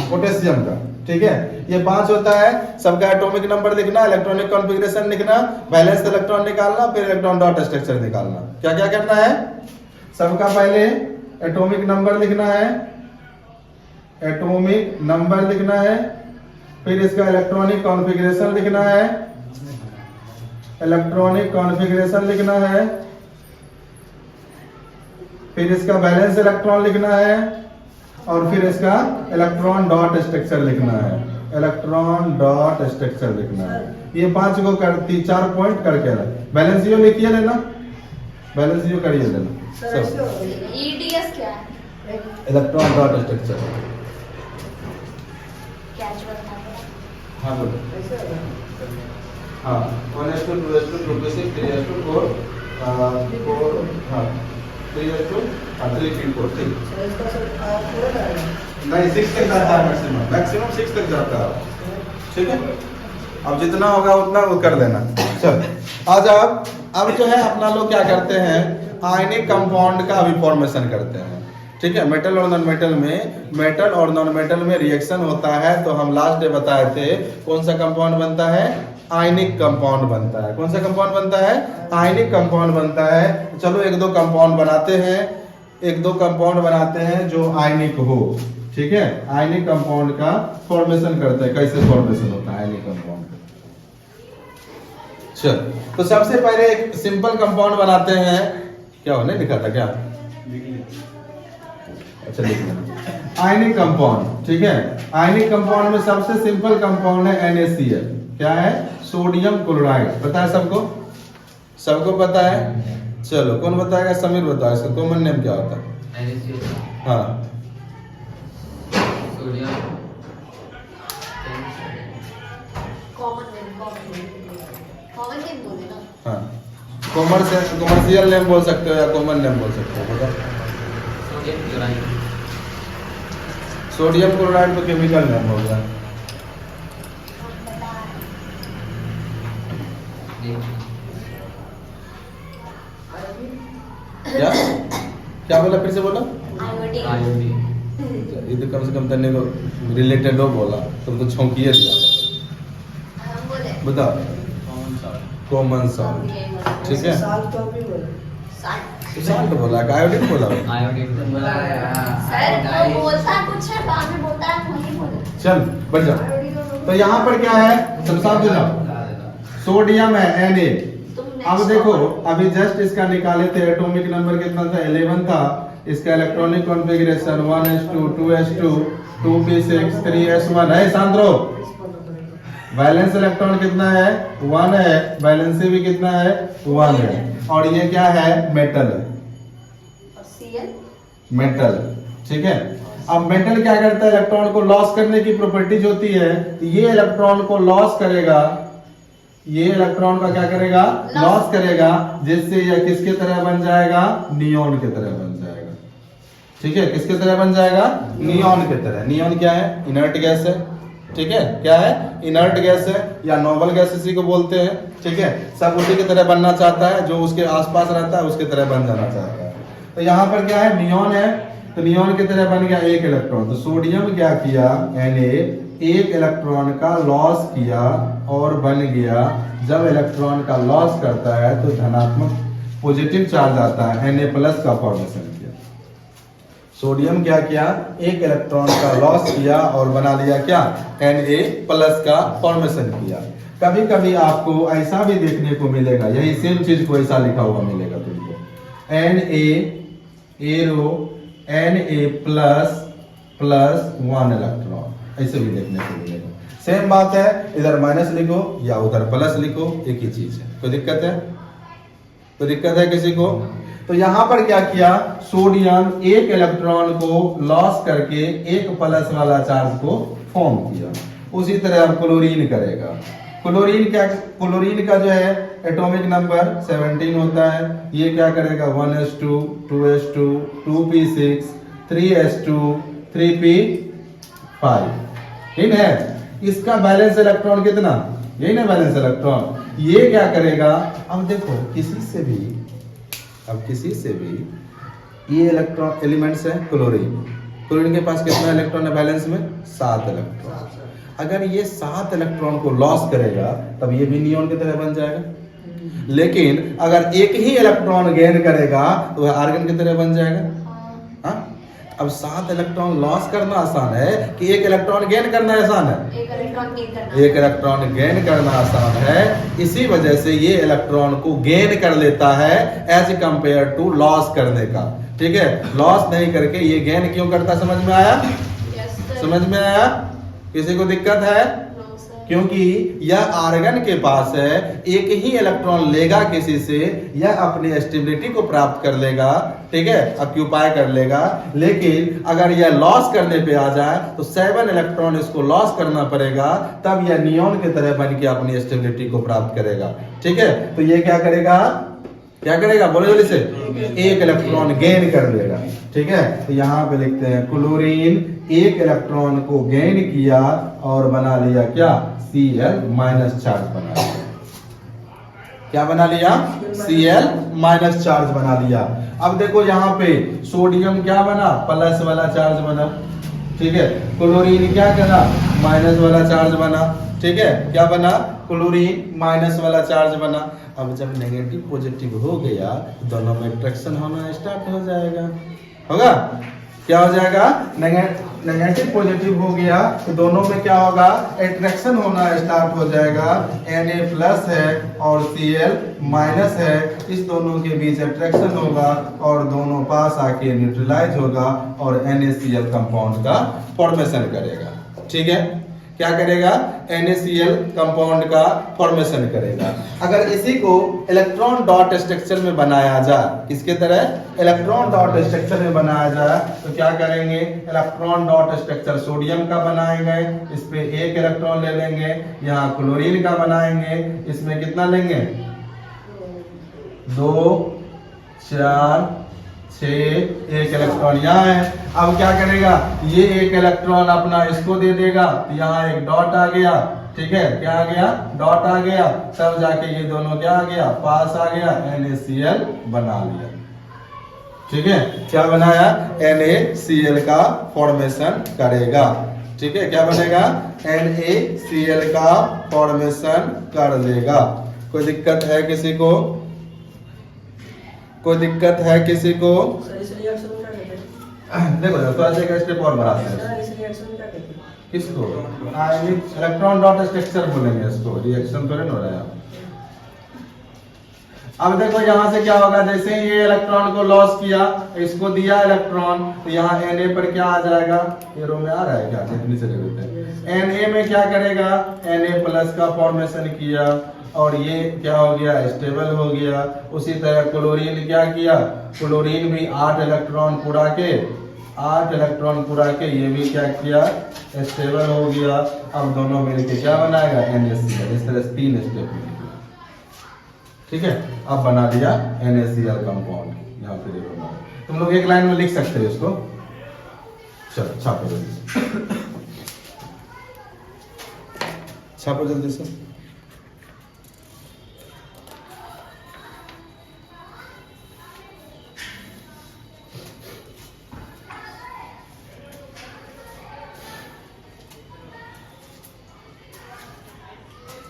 पोटेशियम का, ठीक है? ये 5 होता है। सबका एटॉमिक नंबर लिखना, इलेक्ट्रॉनिक कॉन्फ़िगरेशन लिखना, वैलेंस इलेक्ट्रॉन निकालना, फिर इलेक्ट्रॉन डॉट स्ट्रक्चर निकालना। क्या क्या करना है? सबका पहले एटॉमिक नंबर लिखना है, एटॉमिक नंबर लिखना है, फिर इसका इलेक्ट्रॉनिक कॉन्फ़िगरेशन लिखना है, इलेक्ट्रॉनिक कॉन्फ़िगरेशन लिखना है, फिर इसका बैलेंस इलेक्ट्रॉन लिखना है और फिर इसका इलेक्ट्रॉन डॉट स्ट्रक्चर लिखना है, इलेक्ट्रॉन डॉट स्ट्रक्चर लिखना है। ये 5 को करती 4 पॉइंट करके बैलेंस यो लिखिए लेना, बैलेंस यो करिए लेना। EDS क्या है? Electron dot structure. कैजुअल था। हाँ बोलो। हाँ 1:2 2:2 2:6 3:4 4 हाँ 3:3 4 ठीक। नहीं 6 तक जाता है मैक्सिमम 6 तक जाता है, ठीक है? अब जितना होगा उतना वो कर देना। चल आज अब जो है अपना लोग क्या करते हैं, आयनिक कंपाउंड का अभी फॉर्मेशन करते हैं, ठीक है? मेटल और नॉन मेटल में, मेटल और नॉन मेटल में रिएक्शन होता है, तो हम लास्ट डे बताए थे कौन सा कंपाउंड बनता है? आयनिक कंपाउंड बनता है। कौन सा कंपाउंड बनता है? आयनिक कंपाउंड बनता है। चलो एक दो कंपाउंड बनाते हैं, एक दो कंपाउंड बनाते हैं जो आयनिक हो, ठीक है? आयनिक कंपाउंड का फॉर्मेशन करते हैं। कैसे फॉर्मेशन होता है आयनिक कंपाउंड का? चल तो सबसे पहले एक सिंपल कंपाउंड बनाते हैं। क्या होने लिखा था क्या? अच्छा लिख लेना। आयनिक कंपाउंड, ठीक है? आयनिक कंपाउंड में सबसे सिंपल कंपाउंड है NaCl। क्या है? Sodium chloride. पता है सबको? सबको पता है? चलो कौन बताएगा? समीर बताओ, इसका कॉमन नेम क्या होता है? हाँ कॉमन नेम बोले ना। हाँ कॉमर्शियल नेम बोल सकते हो या कॉमन नेम बोल सकते हो, बताओ। सोडियम क्लोराइड तो केमिकल नेम हो गया। क्या क्या बोला? फिर से बोला। आयोडीन। ये तो कम से कम तन्ने को रिलेटेड हो बोला, तुम तो छौंकिए दिया। हम बोले बताओ। कॉमन सॉल्ट, ठीक है? साल्ट तो भी बोले। सॉल्ट बोला, आयोडीन बोला। सर वो बोलता कुछ है, बाद में बोलता है वही बोले। चल बढ़ जा। तो यहाँ पर क्या है? सब साफ हो जाओ। सोडियम है Na। अब देखो अभी जस्ट इसका निकाले थे, एटॉमिक नंबर कितना था? 11 था। इसका electronic configuration 1s2 2s2 2p6 3s1 है। शांत रहो। वैलेंस इलेक्ट्रॉन कितना है? 1 है। वैलेंसी भी कितना है? 1 है। और ये क्या है? मेटल है। और Cl मेटल, ठीक है? अब मेटल क्या करता है? इलेक्ट्रॉन को लॉस करने की प्रॉपर्टीज होती है। ये इलेक्ट्रॉन को लॉस करेगा, ये इलेक्ट्रॉन का क्या करेगा? लॉस करेगा, जिससे यह किसके तरह बन जाएगा? नियॉन की तरह बन जाएगा, ठीक है? किसके तरह बन जाएगा? नियॉन की तरह। नियॉन क्या है? इनर्ट गैस है, ठीक है? क्या है? इनर्ट गैस है या नोबल गैस इसी को बोलते हैं, ठीक है? सब उसी की तरह बनना चाहता है, जो उसके आसपास रहता है उसके तरह बन जाना चाहता है। तो यहाँ पर क्या है? नियॉन है, तो नियॉन की तरह बन गया एक इलेक्ट्रॉन। तो सोडियम क्या किया? Na एक इलेक्ट्रॉन का लॉस किया और बन गया। जब इलेक्ट्रॉन का लॉस करता है तो धनात्मक पॉजिटिव चार्ज आता है, Na+ का फॉर्मेशन किया। सोडियम क्या किया? एक इलेक्ट्रॉन का लॉस किया और बना लिया क्या? Na+ का फॉर्मेशन किया। कभी कभी आपको ऐसा भी देखने को मिलेगा, यही सेम चीज को ऐसा लिखा हुआ मिलेगा तुमको, Na arrow Na plus 1 electron, ऐसे भी देखने को मिलेगा। सेम बात है, इधर माइनस लिखो या उधर प्लस लिखो, एक ही चीज है। कोई दिक्कत है? कोई दिक्कत है किसी को? तो यहां पर क्या किया, सोडियम एक इलेक्ट्रॉन को लॉस करके एक प्लस वाला चार्ज को फॉर्म किया। उसी तरह अब क्लोरीन करेगा। क्लोरीन का जो है एटॉमिक नंबर 17 होता है। ये क्या करेगा, 1s2 2s2 2p6 3s2 3p5, ठीक है। इसका बैलेंस इलेक्ट्रॉन कितना, यही ना बैलेंस इलेक्ट्रॉन। ये क्या करेगा, अब देखो किसी से भी ये इलेक्ट्रॉन एलिमेंट्स है क्लोरीन के पास कितना इलेक्ट्रॉन है बैलेंस में, 7 इलेक्ट्रॉन। अगर ये 7 इलेक्ट्रॉन को लॉस करेगा तब ये भी नियॉन की तरह बन जाएगा। लेकिन अगर एक ही इलेक्ट्रॉन गेन करेगा तो वह आर्गन की तरह बन जाएगा। हाँ, अब 7 इलेक्ट्रॉन लॉस करना आसान है कि एक इलेक्ट्रॉन गेन करना आसान है? एक इलेक्ट्रॉन गेन करना आसान है। इसी वजह से ये इलेक्ट्रॉन को गेन कर लेता है एज कंपेयर टू लॉस करने का, ठीक है। लॉस नहीं करके ये गेन क्यों करता, समझ में आया? समझ में आया? किसी को दिक्कत है? क्योंकि यह आर्गन के पास है, एक ही इलेक्ट्रॉन लेगा किसी से, यह अपनी स्टेबिलिटी को प्राप्त कर लेगा, ठीक है, ऑक्यूपाई कर लेगा। लेकिन अगर यह लॉस करने पे आ जाए तो 7 इलेक्ट्रॉन इसको लॉस करना पड़ेगा, तब यह नियॉन की तरह बन के अपनी स्टेबिलिटी को प्राप्त करेगा, ठीक है। तो ये क्या करेगा, बोलो जल्दी से, एक इलेक्ट्रॉन गेन कर लेगा, ठीक है। तो यहाँ पे लिखते हैं क्लोरीन एक इलेक्ट्रॉन को गेन किया और बना लिया क्या, Cl माइनस चार्ज बना लिया। क्या बना लिया, Cl माइनस चार्ज बना लिया। अब देखो यहाँ पे सोडियम क्या बना, प्लस वाला चार्ज बना, ठीक है। क्लोरीन क्या करा, माइनस वाला चार्ज बना, ठीक है। क्या बना, क्लोरीन माइनस वाला चार्ज बना। अब जब नेगेटिव पॉजिटिव हो गया तो दोनों में अट्रैक्शन होना स्टार्ट हो जाएगा, होगा। क्या हो जाएगा, नेगेटिव पॉजिटिव हो गया तो दोनों में क्या होगा, अट्रैक्शन होना स्टार्ट हो जाएगा। Na प्लस है और Cl माइनस है, इस दोनों के बीच अट्रैक्शन होगा और दोनों पास आके न्यूट्रलाइज होगा और NaCl कंपाउंड का फॉर्मेशन करेगा, ठीक है। क्या करेगा, NaCl कंपाउंड का फॉर्मेशन करेगा। अगर इसी को इलेक्ट्रॉन डॉट स्ट्रक्चर में बनाया जाए, किसके तरह, इलेक्ट्रॉन डॉट स्ट्रक्चर में बनाया जाए तो क्या करेंगे, इलेक्ट्रॉन डॉट स्ट्रक्चर सोडियम का बनाएंगे, इस पे एक इलेक्ट्रॉन ले लेंगे। यहाँ क्लोरीन का बनाएंगे, इसमें कितना लेंगे, 2 4 6 एक इलेक्ट्रॉन यहाँ है। अब क्या करेगा, ये एक इलेक्ट्रॉन अपना इसको दे देगा, यहाँ एक डॉट आ गया, ठीक है। क्या आ गया, डॉट आ गया, तब जाके ये दोनों क्या आ गया, पास आ गया, NaCl बना लिया, ठीक है। क्या बनाया, NaCl का फॉर्मेशन करेगा, ठीक है। क्या बनेगा, NaCl का फॉर्मेशन कर लेगा। कोई दिक्कत है किसी को, कोई दिक्कत है किसी को? देखो थोड़ा सा एक स्टेप और बढ़ाते हैं। किसको, इलेक्ट्रॉन डॉट स्ट्रक्चर बोलेंगे इसको, रिएक्शन तो नहीं हो रहा है। अब देखो यहाँ से क्या होगा, जैसे ही ये इलेक्ट्रॉन को लॉस किया, इसको दिया इलेक्ट्रॉन, तो यहाँ Na पर क्या आ जाएगा, ये रो में आ रहा है क्या, जितनी से देते हैं। Na में क्या करेगा, Na प्लस का फॉर्मेशन किया और ये क्या हो गया, स्टेबल हो गया। उसी तरह क्लोरीन क्या किया, क्लोरीन भी 8 इलेक्ट्रॉन पूरा के ये भी क्या किया, स्टेबल हो गया। अब दोनों मिलके क्या बनाएगा, NaCl। इस तरह 3 स्टेप में, ठीक है। अब बना दिया NaCl कंपाउंड। यहाँ पे देखो, तुम लोग एक लाइन में लिख सकते हो इसको, चलो छापो जल्दी, छापो जल्दी से।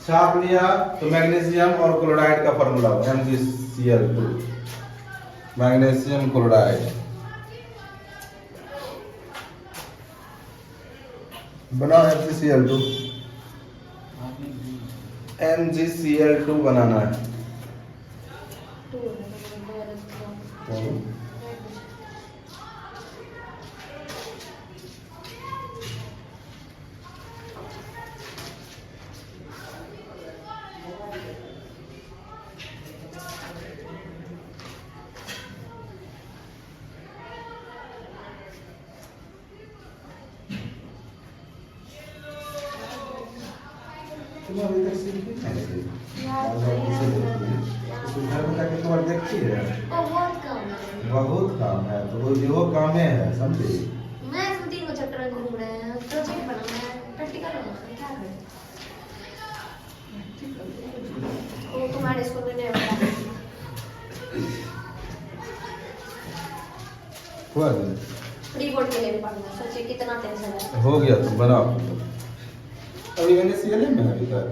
छाप लिया तो मैग्नीशियम और क्लोराइड का फॉर्मूला MgCl2, मैग्नीशियम क्लोराइड बनाओ, MgCl2 MgCl2 बनाना है। तुम अभी तक सीखी नहीं? घर में जाके तुम देखती है बहुत कम है। बहुत काम है, तो वो काम है समझी। मैं तो 3 चैप्टर घूम रहे हैं, प्रोजेक्ट बनाना है, प्रैक्टिकल बनाना है, क्या करें? वो तुम्हारे स्कूल में नहीं होता। हुआ नहीं? प्री बोर्ड के लिए भी पढ़ना है, सोचिए कितना टेंशन है। हो गया, तुम बनाओ। अभी मैंने सीएलए में अभी तक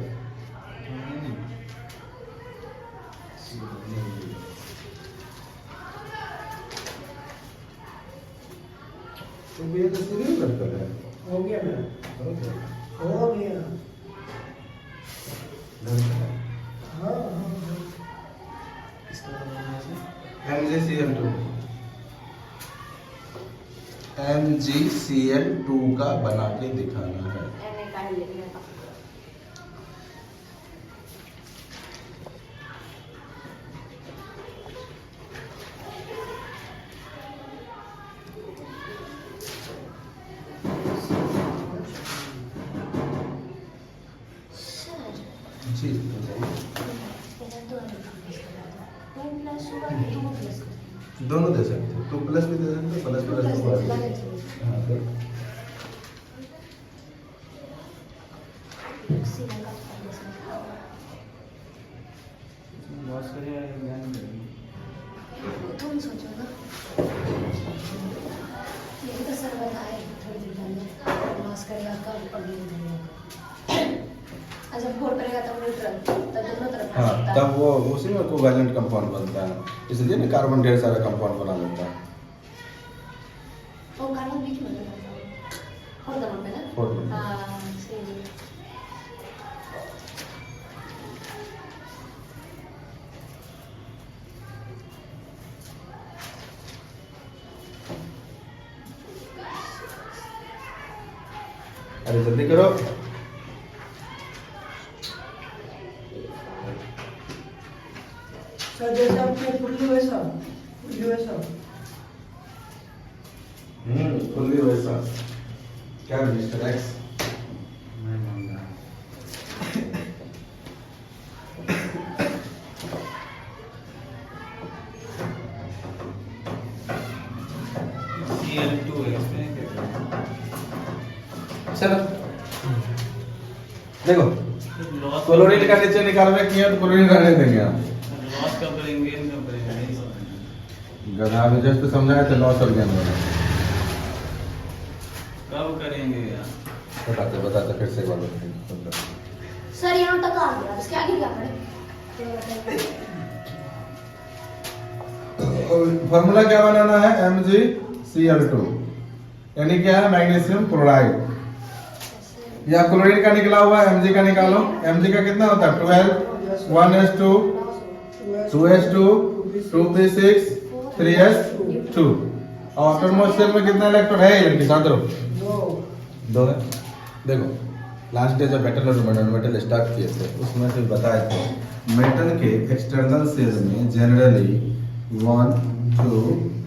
तो भी तो सीरियल करता है। हो गया ना? हो गया। हो गया। हाँ हाँ इसका बनाना है MgCl2 MgCl2 का बना के दिखाना है। एमए का ही लिखने का। जी दोनों दे सकते हो, 2 प्लस भी दे सकते हो, प्लस प्लस भी दे सकते हो। हाँ, फिर लॉस करिए ज्ञान देंगे। तुम सोचो ना, ये तो सर बताए थोड़ी देर पहले, लॉस करेगा कब पढ़ेगा। अच्छा फोड़ करेगा तब न्यूट्रल, तब दोनों तरफ आ हाँ, सकता है। तब वो उसी में कोवैलेंट कंपाउंड बनता है, इसलिए ना कार्बन ढेर सारा कंपाउंड बना लेता है। वो कार्बन बीच में रहता है, फोड़ नंबर पे ना। फोड़ नंबर। हाँ सही। अरे जल्दी करो। सर जैसे आपने फुल्ली वैसा फुल्ली वैसा। क्या मिस्टर एक्स? मैं मांगा CL2 है इसमें क्या चलो देखो, लॉस क्लोरीन का नीचे निकालने किया तो क्लोरीन रहने देंगे आप। लॉस कब करेंगे कब करेंगे नहीं समझ गधा में जस्ट समझाया तो लॉस और ज्ञान वाला। कब करेंगे यार बताते फिर से एक बार बताइए। सर यहाँ तक आ गया, इसके आगे क्या करें? फॉर्मूला क्या बनाना है? MgCl2 यानी क्या है? Magnesium chloride. या क्लोरीन का निकला हुआ है, Mg का निकालो। Mg का कितना होता है? 12 1s2 2s2 2p6 3s2। और आउटरमोस्ट शेल में कितना इलेक्ट्रॉन है? लड़की साथ रहो। 2 है। देखो लास्ट डे जब मेटल स्टार्ट किए थे उसमें से बताए थे मेटल के एक्सटर्नल सेल में जनरली 1 2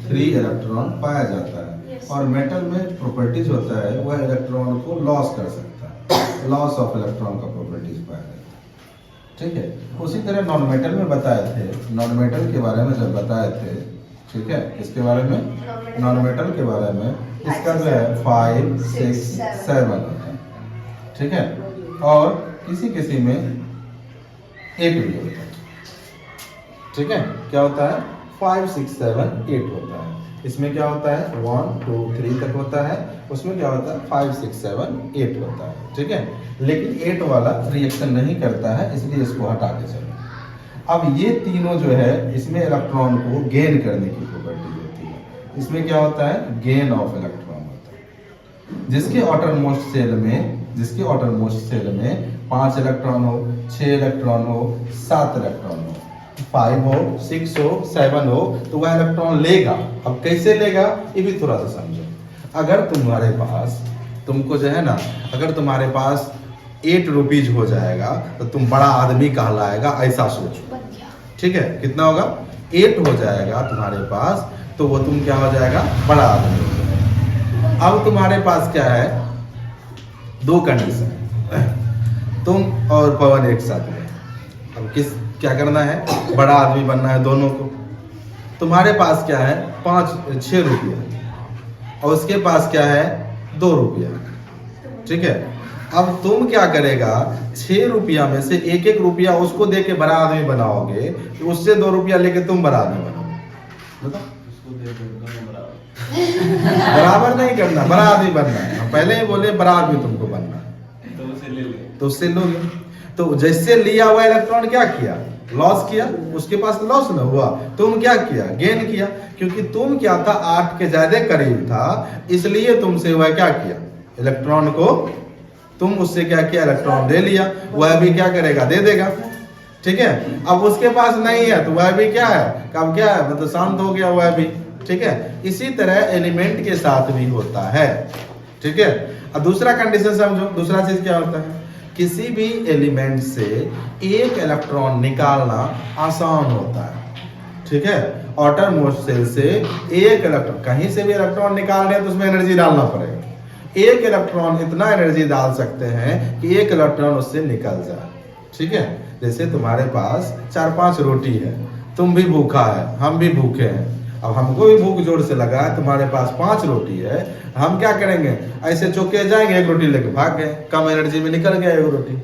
3 इलेक्ट्रॉन पाया जाता है, और मेटल में प्रॉपर्टीज होता है वह इलेक्ट्रॉन को लॉस कर सकता है, लॉस ऑफ इलेक्ट्रॉन का प्रॉपर्टीज पाया जाता है। ठीक है, उसी तरह नॉन मेटल में बताए थे, नॉन मेटल के बारे में जब बताए थे, ठीक है, इसके बारे में नॉन मेटल के बारे में इसका जो है 5 6 7 होता है। ठीक है, और किसी किसी में 8 भी होता है। ठीक है, क्या होता है? 5 6 7 8 होता है। इसमें क्या होता है? 1 2 3 तक होता है, उसमें क्या होता है? 5 6 7 8 होता है। ठीक है, लेकिन 8 वाला रिएक्शन नहीं करता है, इसलिए इसको हटा के चलो। अब ये तीनों जो है इसमें इलेक्ट्रॉन को गेन करने की प्रॉपर्टी होती है। इसमें क्या होता है? गेन ऑफ इलेक्ट्रॉन होता है। जिसके आउटरमोस्ट सेल में 5 इलेक्ट्रॉन हो 6 इलेक्ट्रॉन हो, 7 इलेक्ट्रॉन हो, 5 हो, 6 हो, 7 हो, तो वह इलेक्ट्रॉन लेगा। अब कैसे लेगा ये भी थोड़ा सा समझो। अगर तुम्हारे पास, तुमको जो है ना, अगर तुम्हारे पास 8 रुपीज हो जाएगा तो तुम बड़ा आदमी कहलाएगा, ऐसा सोचो। बन गया। ठीक है, कितना होगा? 8 हो जाएगा तुम्हारे पास, तो वो तुम क्या हो जाएगा? बड़ा आदमी हो जाएगा। अब तुम्हारे पास क्या है? 2 कंडीशन, तुम और पवन एक साथ में। अब क्या करना है? बड़ा आदमी बनना है दोनों को। तुम्हारे पास क्या है? 6 रुपया, और उसके पास क्या है? 2 रुपया। ठीक है, अब तुम क्या करेगा? 6 रुपया में से 1-1 रुपया उसको दे के बड़ा आदमी बनाओगे, तो उससे 2 रुपया लेके तुम बड़ा आदमी बनाओगे। बताओ। उसको दे दो दोनों बराबर। बराबर नहीं करना, बड़ा आदमी बनना है। हम पहले ही बोले बड़ा आदमी तुमको बनना है, तो उसे ले ले। तो उससे लोगे। तो जैसे लिया हुआ इलेक्ट्रॉन क्या किया? लॉस किया। उसके पास लॉस न हुआ, तुम क्या किया? गेन किया। क्योंकि तुम क्या था? 8 के ज्यादा करीब था, इसलिए तुमसे वह क्या किया? इलेक्ट्रॉन को तुम उससे क्या किया? इलेक्ट्रॉन ले लिया। वह भी क्या करेगा? दे देगा। ठीक है, अब उसके पास नहीं है तो वह भी क्या है? अब क्या है? मतलब शांत हो गया वह भी। ठीक है, इसी तरह एलिमेंट के साथ भी होता है। ठीक है, अब दूसरा कंडीशन समझो। दूसरा चीज क्या होता है? किसी भी एलिमेंट से एक इलेक्ट्रॉन निकालना आसान होता है। ठीक है, आउटर मोस्ट शेल से एक इलेक्ट्रॉन, कहीं से भी इलेक्ट्रॉन निकाल रहे हैं तो उसमें एनर्जी डालना पड़ेगा। एक इलेक्ट्रॉन इतना एनर्जी डाल सकते हैं कि एक इलेक्ट्रॉन उससे निकल जाए। ठीक है, जैसे तुम्हारे पास 4-5 रोटी है, तुम भी भूखा है, हम भी भूखे हैं। अब हमको भी भूख जोर से लगा है, तुम्हारे पास 5 रोटी है, हम क्या करेंगे? ऐसे चौके जाएंगे, 1 रोटी लेके भाग गए, कम एनर्जी में निकल गया 1 रोटी।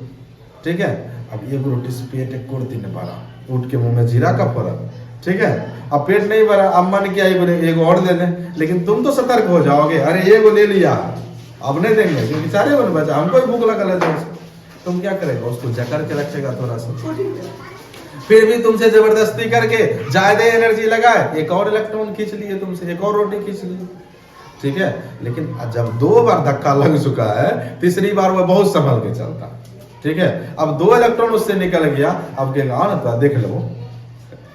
ठीक है, अब 1 रोटी से पेट एक कुर्ती ने भरा, उठ के मुंह में जीरा का फर्क। ठीक है, अब पेट नहीं भरा, अब मन किया एक और दे दें, लेकिन तुम तो सतर्क हो जाओगे, अरे 1 ले लिया, अब नहीं देंगे क्योंकि 4 बन बचा, हमको भी भूख लगा है। तुम क्या करेगा? उसको जकड़ के रखेगा थोड़ा सा, फिर भी तुमसे जबरदस्ती करके ज्यादा एनर्जी लगाए, एक और इलेक्ट्रॉन खींच लिए तुमसे, एक और रोटी खींच लिए। ठीक है, लेकिन जब 2 बार धक्का लग चुका है, तीसरी बार वह बहुत संभल के चलता। ठीक है, अब 2 इलेक्ट्रॉन उससे निकल गया, अब कहेगा हाँ ना देख लो।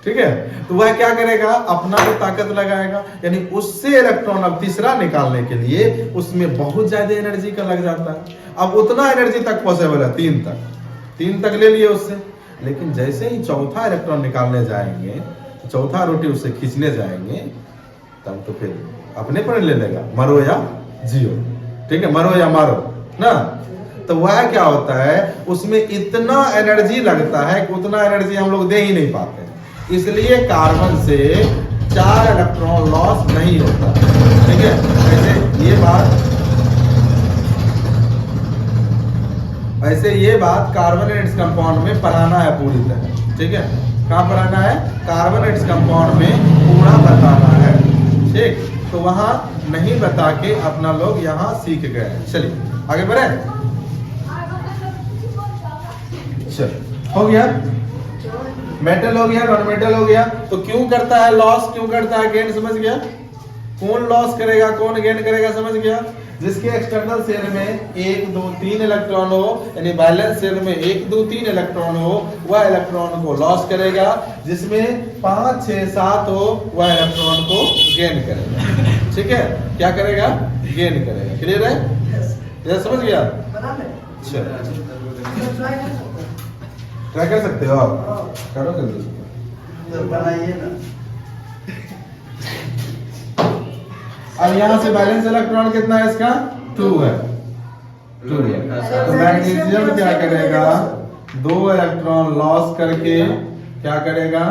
ठीक है, तो वह क्या करेगा? अपना भी ताकत लगाएगा, यानी उससे इलेक्ट्रॉन अब तीसरा निकालने के लिए उसमें बहुत ज्यादा एनर्जी का लग जाता है। अब उतना एनर्जी तक पॉसिबल है, 3 तक ले लिए उससे, लेकिन जैसे ही चौथा इलेक्ट्रॉन निकालने जाएंगे, चौथा रोटी उससे खींचने जाएंगे, तब तो फिर अपने पर ले लेगा, मरो या जियो। ठीक है, मरो या मारो ना। तो वह क्या होता है? उसमें इतना एनर्जी लगता है कि उतना एनर्जी हम लोग दे ही नहीं पाते, इसलिए कार्बन से 4 इलेक्ट्रॉन लॉस नहीं होता। ठीक है, ऐसे ये बात कार्बोनेट्स कंपाउंड में पढ़ाना है पूरी तरह। ठीक है, कहाँ पढ़ाना है? कार्बोनेट्स कंपाउंड में पूरा बताना है। ठीक, तो वहां नहीं बता के अपना लोग यहाँ सीख गए। चलिए आगे बढ़े। चल, हो गया, मेटल हो गया, नॉन मेटल हो गया। तो क्यों करता है लॉस, क्यों करता है गेन? समझ गया? कौन लॉस करेगा, कौन गेन करेगा? समझ गया? जिसके एक्सटर्नल शेल में 1, 2, 3 इलेक्ट्रॉन हो, यानी बैलेंस शेल में 1, 2, 3 इलेक्ट्रॉन हो, वह इलेक्ट्रॉन को लॉस करेगा। जिसमें 5, 6, 7 हो, वह इलेक्ट्रॉन को गेन करेगा। ठीक है, क्या करेगा? गेन करेगा। क्लियर है? यस, समझ गया? चलो ट्राई कर सकते हो आप, करो जल्दी तो बनाइए ना। अब यहाँ से बैलेंस इलेक्ट्रॉन कितना है इसका? 2 है, 2 है। तो मैग्नीशियम क्या करेगा? 2 इलेक्ट्रॉन लॉस करके क्या करेगा?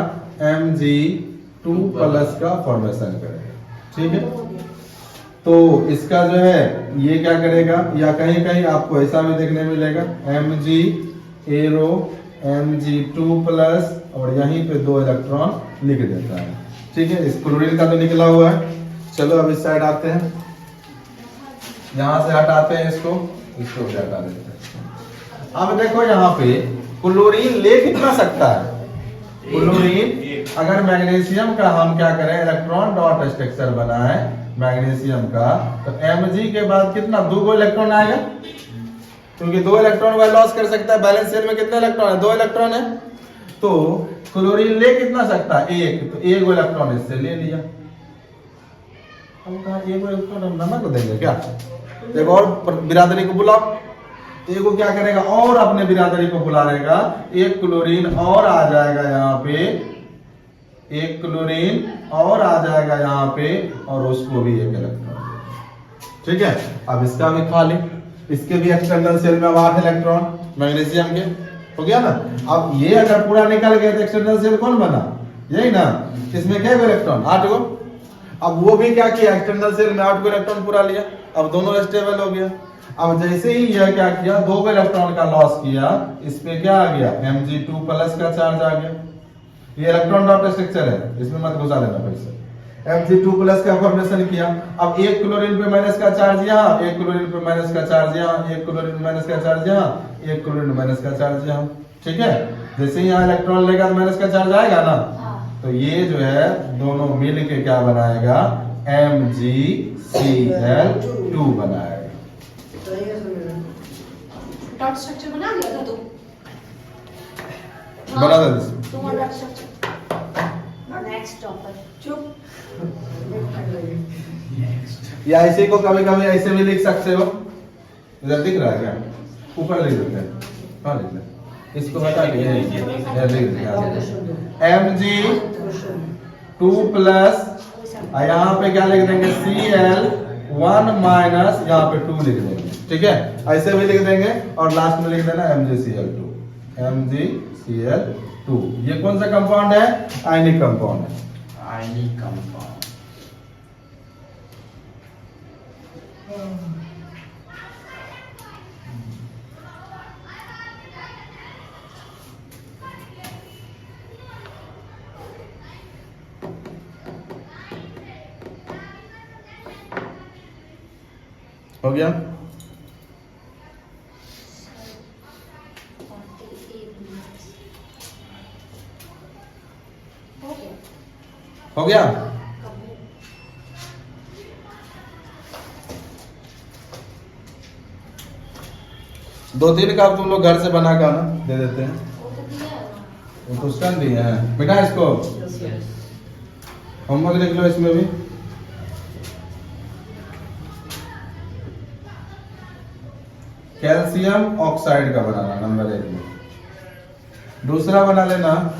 Mg2+ का फॉर्मेशन करेगा। ठीक है, तो इसका जो है ये क्या करेगा? या कहीं कहीं आपको ऐसा भी देखने मिलेगा, Mg एरो Mg2+ और यहीं पे 2 इलेक्ट्रॉन लिख देता है। ठीक है, इस क्लोरीन का तो निकला हुआ है। चलो अब इस साइड आते हैं, यहां से हटाते हैं इसको भी हटा देते हैं। अब देखो यहाँ पे क्लोरीन ले कितना सकता है? क्लोरीन, अगर मैग्नीशियम का हम क्या करें, इलेक्ट्रॉन डॉट स्ट्रक्चर बनाए मैग्नीशियम का, तो Mg के बाद कितना 2 इलेक्ट्रॉन आएगा? क्योंकि 2 इलेक्ट्रॉन वह लॉस कर सकता है। बैलेंस शेल में कितने इलेक्ट्रॉन है? 2 इलेक्ट्रॉन है। तो क्लोरीन ले कितना सकता है? 1, तो 1 इलेक्ट्रॉन इससे ले लिया। अब कहा 1 इलेक्ट्रॉन हम नमक को देंगे क्या? एक और बिरादरी को बुलाओ। एक को क्या करेगा? और अपने बिरादरी को बुलाएगा, 1 क्लोरीन और आ जाएगा यहाँ पे, 1 क्लोरीन और आ जाएगा यहाँ पे, और उसको भी 1 इलेक्ट्रॉन। ठीक है, अब इसका भी खाली, इसके भी एक्सटर्नल सेल में 8 इलेक्ट्रॉन मैग्नीशियम के, हो गया ना। अब ये अगर पूरा निकल गया तो एक्सटर्नल सेल कौन बना? यही ना। इसमें क्या इलेक्ट्रॉन? 8 गो। अब वो भी क्या किया? एक्सटर्नल सेल में 8 को इलेक्ट्रॉन पूरा लिया। अब दोनों स्टेबल हो गया। अब जैसे ही यह क्या किया, 2 को इलेक्ट्रॉन का लॉस किया, इस पे क्या आ गया? Mg2+ का चार्ज आ गया। ये इलेक्ट्रॉन डॉट स्ट्रक्चर है, इसमें मत घुसा लेना पैसे। Mg2+ का फॉर्मेशन किया। अब 1 क्लोरीन पे माइनस का चार्ज यहाँ, 1 क्लोरीन पे माइनस का चार्ज यहाँ, 1 क्लोरीन माइनस का चार्ज यहाँ, 1 क्लोरीन माइनस का चार्ज यहाँ। ठीक है, जैसे ही यहाँ इलेक्ट्रॉन लेगा तो माइनस का चार्ज आएगा ना। तो ये जो है दोनों मिल के क्या बनाएगा? MgCl2 बनाएगा। सही है, सही है। डॉट स्ट्रक्चर बना दिया था तू? बना दे दे। तू डॉट स्ट्रक्चर। Next topic. चुप। या ऐसे को कभी कभी ऐसे भी लिख सकते हो। इधर दिख रहा है क्या? ऊपर लिख देते हैं। हाँ लिख दे। इसको बता के ये लिख देते हैं। Mg2+, यहाँ पे क्या लिख देंगे? Cl1 माइनस, यहाँ पे 2 लिख देंगे। ठीक है, ऐसे भी लिख देंगे और लास्ट में लिख देना MgCl2। MgCl2 ये कौन सा कंपाउंड है? आयनिक कंपाउंड है। Ionic compound. हो गया? 48 minutes। हो गया। हो गया? दो तीन का तुम लोग घर से बना कर ना दे देते हैं। वो तो दिया है ना। वो क्वेश्चन दिए हैं बेटा, इसको होमवर्क लिख लो इसमें भी। कैल्शियम ऑक्साइड का बनाना नंबर 1 में। दूसरा बना लेना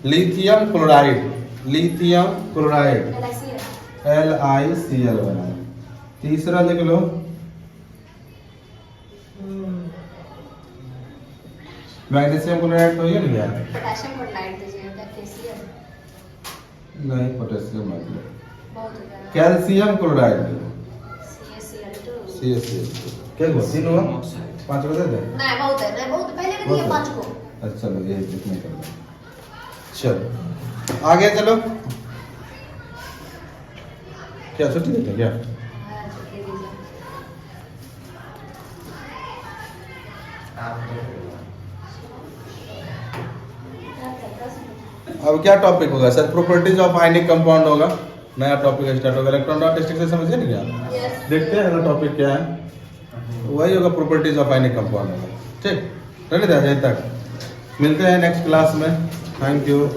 lithium chloride, lithium chloride LiCl बनाना। तीसरा लिख लो मैग्नीशियम क्लोराइड, तो ये नहीं गया? पोटेशियम क्लोराइड दीजिएगा। KCl नहीं, पोटेशियम मत लो, बहुत हो गया। Calcium chloride CaCl2। CaCl2 क्या हुआ? 3 हुआ? 5 को दे दे। नहीं बहुत है, नहीं बहुत पहले के दिए 5 को। अच्छा चलो ये इतने कर दो। चलो आगे चलो। क्या छुट्टी देते क्या? हाँ, छुट्टी दीजिए। अब क्या टॉपिक होगा sir? Properties of ionic compound होगा, नया टॉपिक स्टार्ट होगा। इलेक्ट्रॉन डॉट स्ट्रक्चर समझिए ना क्या? Yes। देखते हैं अगला टॉपिक क्या है। वही होगा, प्रॉपर्टीज ऑफ आयनिक कंपाउंड होगा। ठीक, रहने दे तक। मिलते हैं नेक्स्ट क्लास में। Thank you.